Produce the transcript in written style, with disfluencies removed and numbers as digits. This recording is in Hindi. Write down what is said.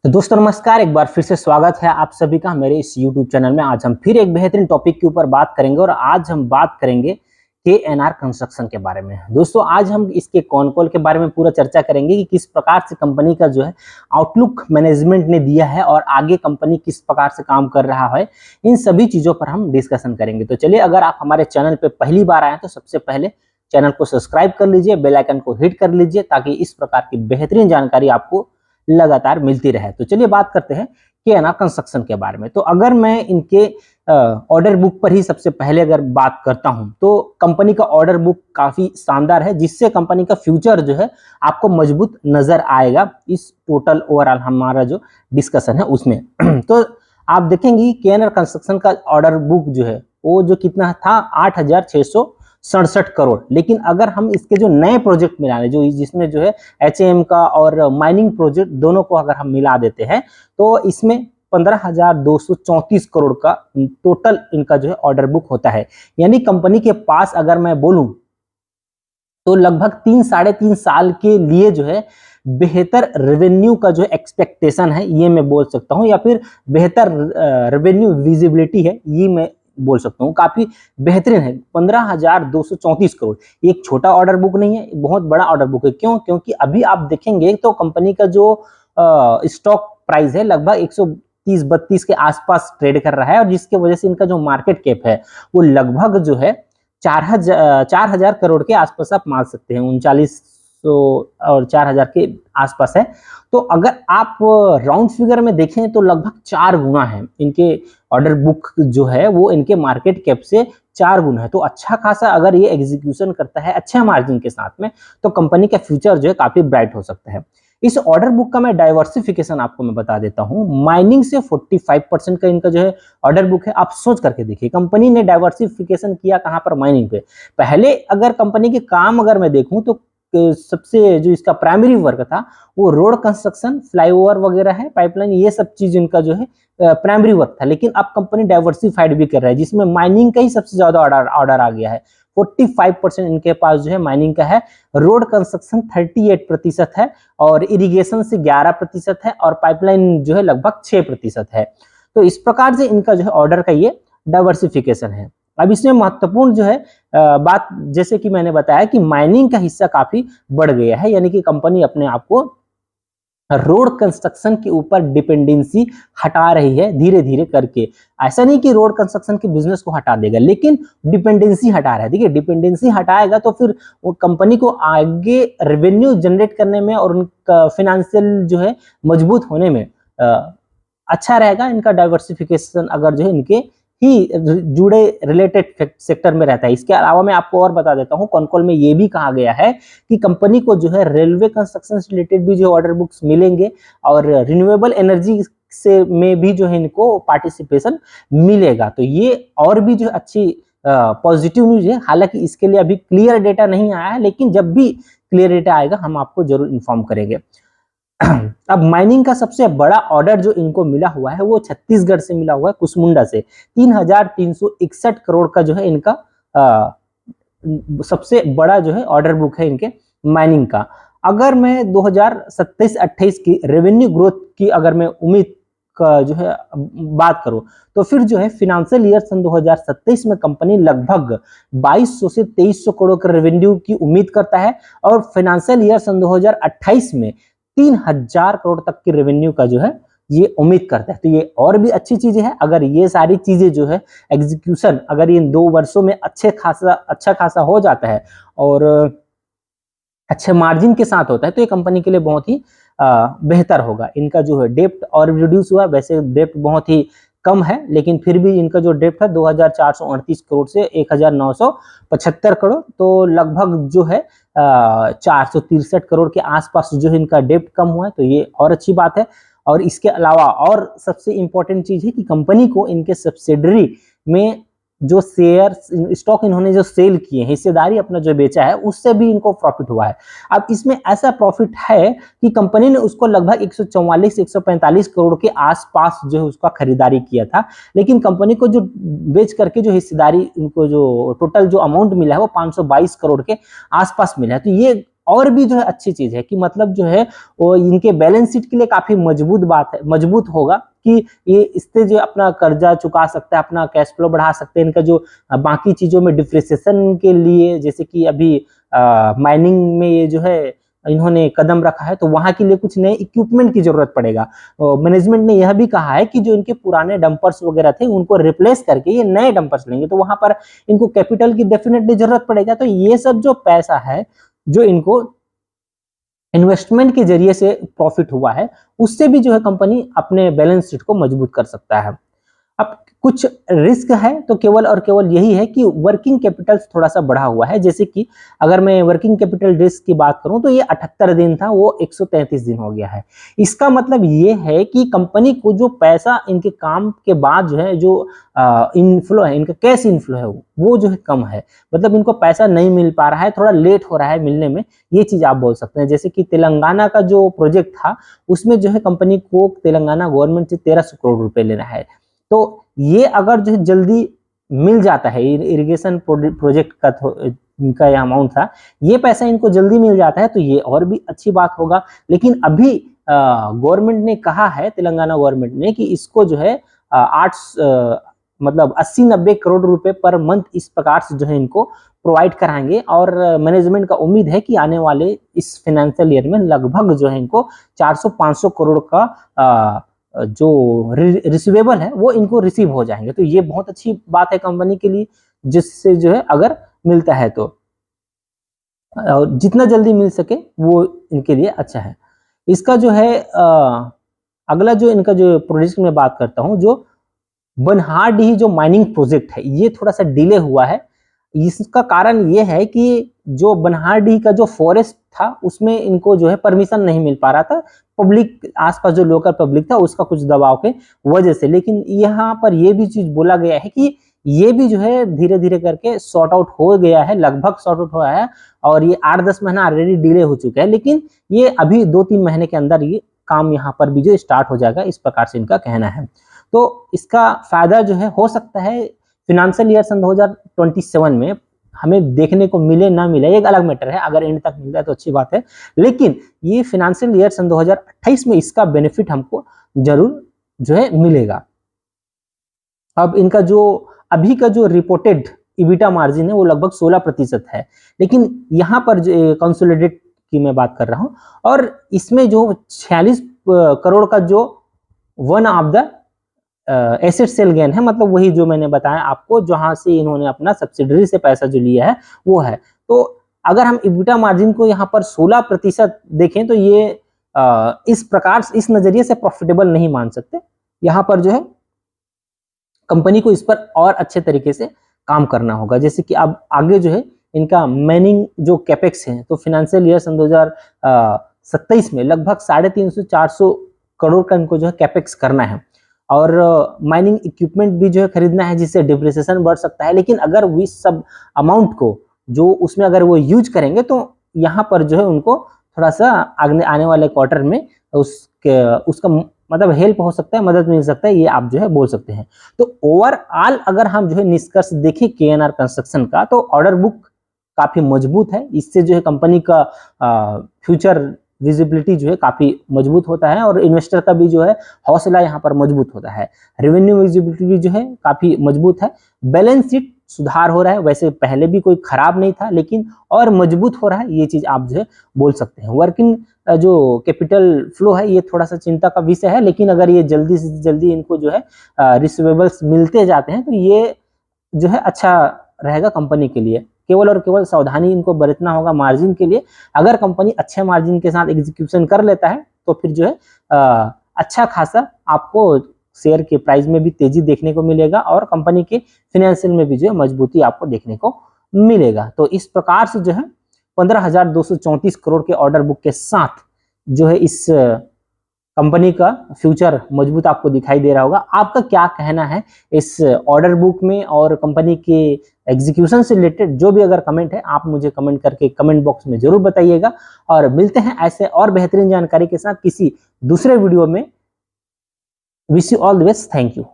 तो दोस्तों नमस्कार, एक बार फिर से स्वागत है आप सभी का मेरे इस YouTube चैनल में। आज हम फिर एक बेहतरीन टॉपिक के ऊपर बात करेंगे और आज हम बात करेंगे KNR कंस्ट्रक्शन के बारे में। दोस्तों आज हम इसके कॉन कॉल के बारे में पूरा चर्चा करेंगे कि किस प्रकार से कंपनी का जो है आउटलुक मैनेजमेंट ने दिया है और आगे कंपनी किस प्रकार से काम कर रहा है, इन सभी चीज़ों पर हम डिस्कशन करेंगे। तो चलिए, अगर आप हमारे चैनल पर पहली बार आए तो सबसे पहले चैनल को सब्सक्राइब कर लीजिए, बेल आइकन को हिट कर लीजिए ताकि इस प्रकार की बेहतरीन जानकारी आपको लगातार मिलती रहे। तो चलिए बात करते हैं KNR कंस्ट्रक्शन के बारे में। तो अगर मैं इनके ऑर्डर बुक पर ही सबसे पहले अगर बात करता हूं तो कंपनी का ऑर्डर बुक काफी शानदार है, जिससे कंपनी का फ्यूचर जो है आपको मजबूत नजर आएगा इस टोटल ओवरऑल हमारा जो डिस्कशन है उसमें। तो आप देखेंगे KNR कंस्ट्रक्शन का ऑर्डर बुक जो है वो जो कितना था 8,667 करोड़। लेकिन अगर हम इसके जो नए प्रोजेक्ट मिला रहे जो जिसमें जो है HAM का और माइनिंग प्रोजेक्ट दोनों को अगर हम मिला देते हैं तो इसमें 15,234 करोड़ का टोटल इनका जो है ऑर्डर बुक होता है। यानी कंपनी के पास अगर मैं बोलूं तो लगभग 3-3.5 साल के लिए जो है बेहतर रेवेन्यू का जो एक्सपेक्टेशन है ये मैं बोल सकता हूं, या फिर बेहतर रेवेन्यू विजिबिलिटी है ये मैं बोल सकता हूँ। काफी बेहतरीन है। 15,234 करोड़ एक छोटा ऑर्डर बुक नहीं है, बहुत बड़ा ऑर्डर बुक है। क्यों? क्योंकि अभी आप देखेंगे तो कंपनी का जो स्टॉक प्राइस है लगभग 130-32 के आसपास ट्रेड कर रहा है, और जिसके वजह से इनका जो मार्केट कैप है वो लगभग जो है 4,000 करोड़ के आसपास आप मान सकते हैं। 3900 और 4,000 के आसपास है। तो अगर आप राउंड फिगर में देखें तो लगभग 4 गुना है इनके ऑर्डर बुक जो है वो इनके मार्केट कैप से 4 गुना है। तो अच्छा खासा अगर ये एग्जीक्यूशन करता है अच्छे मार्जिन के साथ में तो कंपनी का फ्यूचर जो है काफी ब्राइट हो सकता है। इस ऑर्डर बुक का मैं डाइवर्सिफिकेशन आपको मैं बता देता हूं। माइनिंग से 45% का इनका जो है ऑर्डर बुक है। आप सोच करके देखिए, कंपनी ने डाइवर्सिफिकेशन किया कहां पर? माइनिंग पे। पहले अगर कंपनी के काम अगर मैं देखूं तो सबसे जो इसका प्राइमरी वर्क था वो रोड कंस्ट्रक्शन, फ्लाईओवर वगैरह है, पाइपलाइन, ये सब चीज इनका जो है प्राइमरी वर्क था। लेकिन अब कंपनी डाइवर्सिफाइड भी कर रहा है जिसमें माइनिंग का ही सबसे ज्यादा ऑर्डर आ गया है। 45% इनके पास जो है माइनिंग का है। रोड कंस्ट्रक्शन 38% है और इरिगेशन से 11% है और पाइपलाइन जो है लगभग 6% है। तो इस प्रकार से इनका जो है ऑर्डर का ये डाइवर्सिफिकेशन है। अब इसमें महत्वपूर्ण जो है बात, जैसे कि मैंने बताया कि माइनिंग का हिस्सा काफी बढ़ गया है, यानी कि कंपनी अपने आप को रोड कंस्ट्रक्शन के ऊपर डिपेंडेंसी हटा रही है धीरे धीरे करके। ऐसा नहीं कि रोड कंस्ट्रक्शन के बिजनेस को हटा देगा, लेकिन डिपेंडेंसी हटा रहा है। देखिए, डिपेंडेंसी हटाएगा तो फिर वो कंपनी को आगे रेवेन्यू जनरेट करने में और उनका फिनेंशियल जो है मजबूत होने में अच्छा रहेगा। इनका डाइवर्सिफिकेशन अगर जो है इनके ही जुड़े रिलेटेड सेक्टर में रहता है। इसके अलावा मैं आपको और बता देता हूं, कॉनकॉल में ये भी कहा गया है कि कंपनी को जो है रेलवे कंस्ट्रक्शन से रिलेटेड भी जो ऑर्डर बुक्स मिलेंगे और रिन्यूएबल एनर्जी से में भी जो है इनको पार्टिसिपेशन मिलेगा। तो ये और भी जो अच्छी पॉजिटिव न्यूज है। हालांकि इसके लिए अभी क्लियर डेटा नहीं आया है, लेकिन जब भी क्लियर डेटा आएगा हम आपको जरूर इन्फॉर्म करेंगे। अब माइनिंग का सबसे बड़ा ऑर्डर जो इनको मिला हुआ है वो छत्तीसगढ़ से मिला हुआ है, कुसमुंडा से। 3,361 करोड़ का जो है इनका सबसे बड़ा जो है ऑर्डर बुक है इनके माइनिंग का। अगर मैं 2027-28 की रेवेन्यू ग्रोथ की अगर मैं उम्मीद का जो है बात करूं तो फिर जो है फिनेंशियल ईयर सन 2027 में कंपनी लगभग 2200 से 2300 करोड़ का रेवेन्यू की उम्मीद करता है, और फाइनेंशियल ईयर सन 2028 में 3,000 करोड़ तक की रेवेन्यू का जो है ये उम्मीद करता है। तो ये और भी अच्छी चीजें हैं। अगर ये सारी चीजें जो है एग्जीक्यूशन अगर इन 2 वर्षों में अच्छा खासा हो जाता है और अच्छे मार्जिन के साथ होता है तो ये कंपनी के लिए बहुत ही बेहतर होगा। इनका जो है डेप्ट और रिड्यूस हुआ। वैसे डेप्ट बहुत ही कम है, लेकिन फिर भी इनका जो डेप्ट है 2,438 करोड़ से 1,975 करोड़, तो लगभग जो है 463 करोड़ के आसपास जो है इनका डेप्ट कम हुआ है। तो ये और अच्छी बात है। और इसके अलावा और सबसे इंपॉर्टेंट चीज है कि कंपनी को इनके सब्सिडरी में जो शेयर स्टॉक इन्होंने जो सेल किए हैं, हिस्सेदारी अपना जो बेचा है, उससे भी इनको प्रॉफिट हुआ है। अब इसमें ऐसा प्रॉफिट है कि कंपनी ने उसको लगभग 144-145 करोड़ के आसपास जो है उसका खरीदारी किया था, लेकिन कंपनी को जो बेच करके जो हिस्सेदारी इनको जो टोटल जो अमाउंट मिला है वो 522 करोड़ के आसपास मिला है। तो ये और भी जो है अच्छी चीज है कि मतलब जो है वो इनके बैलेंस शीट के लिए काफी मजबूत बात है, मजबूत होगा कि ये इससे जो अपना कर्जा चुका सकता है, अपना कैश फ्लो बढ़ा सकते हैं। इनका जो बाकी चीजों में डिप्रिसिएशन के लिए, जैसे कि अभी माइनिंग में ये जो है इन्होंने कदम रखा है, तो वहां के लिए कुछ नए इक्विपमेंट की जरूरत पड़ेगा। मैनेजमेंट ने यह भी कहा है कि जो इनके पुराने डंपर्स वगैरह थे उनको रिप्लेस करके ये नए डंपर्स लेंगे, तो वहां पर इनको कैपिटल की डेफिनेटली जरूरत पड़ेगा। तो ये सब जो पैसा है जो इनको इन्वेस्टमेंट के जरिए से प्रॉफिट हुआ है, उससे भी जो है कंपनी अपने बैलेंस शीट को मजबूत कर सकता है। अब कुछ रिस्क है तो केवल और केवल यही है कि वर्किंग कैपिटल थोड़ा सा बढ़ा हुआ है। जैसे कि अगर मैं वर्किंग कैपिटल रिस्क की बात करूं तो ये 78 दिन था, वो 133 दिन हो गया है। इसका मतलब ये है कि कंपनी को जो पैसा इनके काम के बाद जो है जो इनफ्लो है, इनका कैश इनफ्लो है, वो जो है कम है। मतलब इनको पैसा नहीं मिल पा रहा है, थोड़ा लेट हो रहा है मिलने में, ये चीज आप बोल सकते हैं। जैसे कि तेलंगाना का जो प्रोजेक्ट था उसमें जो है कंपनी को तेलंगाना गवर्नमेंट से 1300 करोड़ रुपए लेना है। तो ये अगर जो है जल्दी मिल जाता है, इरिगेशन प्रोजेक्ट का ये अमाउंट था, ये पैसा इनको जल्दी मिल जाता है तो ये और भी अच्छी बात होगा। लेकिन अभी गवर्नमेंट ने कहा है, तेलंगाना गवर्नमेंट ने, कि इसको जो है 80-90 करोड़ रुपए पर मंथ इस प्रकार से जो है इनको प्रोवाइड कराएंगे। और मैनेजमेंट का उम्मीद है कि आने वाले इस फाइनेंशियल ईयर में लगभग जो है इनको 400-500 करोड़ का जो रिसीवेबल है वो इनको रिसीव हो जाएंगे। तो ये बहुत अच्छी बात है कंपनी के लिए, जिससे जो है अगर मिलता है तो जितना जल्दी मिल सके वो इनके लिए अच्छा है। इसका जो है अगला जो इनका जो प्रोजेक्ट में बात करता हूं, जो बनहारडीह जो माइनिंग प्रोजेक्ट है, ये थोड़ा सा डिले हुआ है। इसका कारण ये है कि जो बनहारडीह का जो फॉरेस्ट था उसमें इनको जो है परमिशन नहीं मिल पा रहा था, पब्लिक, आसपास जो लोकल पब्लिक था उसका कुछ दबाव के वजह से। लेकिन यहाँ पर ये भी चीज बोला गया है कि ये भी जो है धीरे धीरे करके सॉर्ट आउट हो गया है, लगभग सॉर्ट आउट हुआ है। और ये 8-10 महीना ऑलरेडी डिले हो चुका है, लेकिन ये अभी 2-3 महीने के अंदर ये काम यहाँ पर भी जो स्टार्ट हो जाएगा, इस प्रकार से इनका कहना है। तो इसका फायदा जो है हो सकता है फिनेंशियल ईयर सन 2027 में हमें देखने को मिले ना मिले, एक अलग मैटर है। अगर एंड तक मिल जाए तो अच्छी बात है, लेकिन ये फिनेंशियल ईयर सन 2028 में इसका बेनिफिट हमको जरूर जो है मिलेगा। अब इनका जो अभी का जो रिपोर्टेड इबिटा मार्जिन है वो लगभग 16% है, लेकिन यहाँ पर जो कंसोलिडेट की मैं बात कर रहा हूँ, और इसमें जो 46 करोड़ का जो one of the asset sale gain है, मतलब वही जो मैंने बताया आपको, जहां से इन्होंने अपना सब्सिडरी से पैसा जो लिया है वो है। तो अगर हम इबिटा मार्जिन को यहाँ पर 16% देखें तो ये इस प्रकार, इस नजरिए से प्रॉफिटेबल नहीं मान सकते। यहाँ पर जो है कंपनी को इस पर और अच्छे तरीके से काम करना होगा। जैसे कि अब आगे जो है इनका माइनिंग जो कैपेक्स है, तो फाइनेंशियल ईयर सन 2027 में लगभग 350-400 करोड़ का इनको जो है कैपेक्स करना है। और माइनिंग इक्विपमेंट भी जो है खरीदना है, जिससे डिप्रिसिएशन बढ़ सकता है। लेकिन अगर वो सब अमाउंट को जो उसमें अगर वो यूज करेंगे तो यहाँ पर जो है उनको थोड़ा सा आने वाले क्वार्टर में उसका मतलब हेल्प हो सकता है, मदद मिल सकता है, ये आप जो है बोल सकते हैं। तो ओवरऑल अगर हम जो है निष्कर्ष देखें केएनआर कंस्ट्रक्शन का, तो ऑर्डर बुक काफी मजबूत है। इससे जो है कंपनी का फ्यूचर विजिबिलिटी जो है काफी मजबूत होता है, और इन्वेस्टर का भी जो है हौसला यहाँ पर मजबूत होता है। रेवेन्यू विजिबिलिटी भी जो है काफी मजबूत है। बैलेंस शीट सुधार हो रहा है, वैसे पहले भी कोई खराब नहीं था, लेकिन और मजबूत हो रहा है, ये चीज आप जो है बोल सकते हैं। वर्किंग जो कैपिटल फ्लो है ये थोड़ा सा चिंता का विषय है, लेकिन अगर ये जल्दी से जल्दी इनको जो है रिसीवेबल्स मिलते जाते हैं तो ये जो है अच्छा रहेगा कंपनी के लिए। केवल और केवल सावधानी इनको बरतना होगा मार्जिन के लिए। अगर कंपनी अच्छे मार्जिन के साथ एग्जीक्यूशन कर लेता है तो फिर जो है अच्छा खासा आपको शेयर के प्राइस में भी तेजी देखने को मिलेगा, और कंपनी के फिनेंशियल में भी जो है मजबूती आपको देखने को मिलेगा। तो इस प्रकार से जो है 15,234 करोड़ के ऑर्डर बुक के साथ जो है इस कंपनी का फ्यूचर मजबूत आपको दिखाई दे रहा होगा। आपका क्या कहना है इस ऑर्डर बुक में और कंपनी के एग्जीक्यूशन से रिलेटेड? जो भी अगर कमेंट है आप मुझे कमेंट करके कमेंट बॉक्स में जरूर बताइएगा, और मिलते हैं ऐसे और बेहतरीन जानकारी के साथ किसी दूसरे वीडियो में। Wish you all the best, thank you.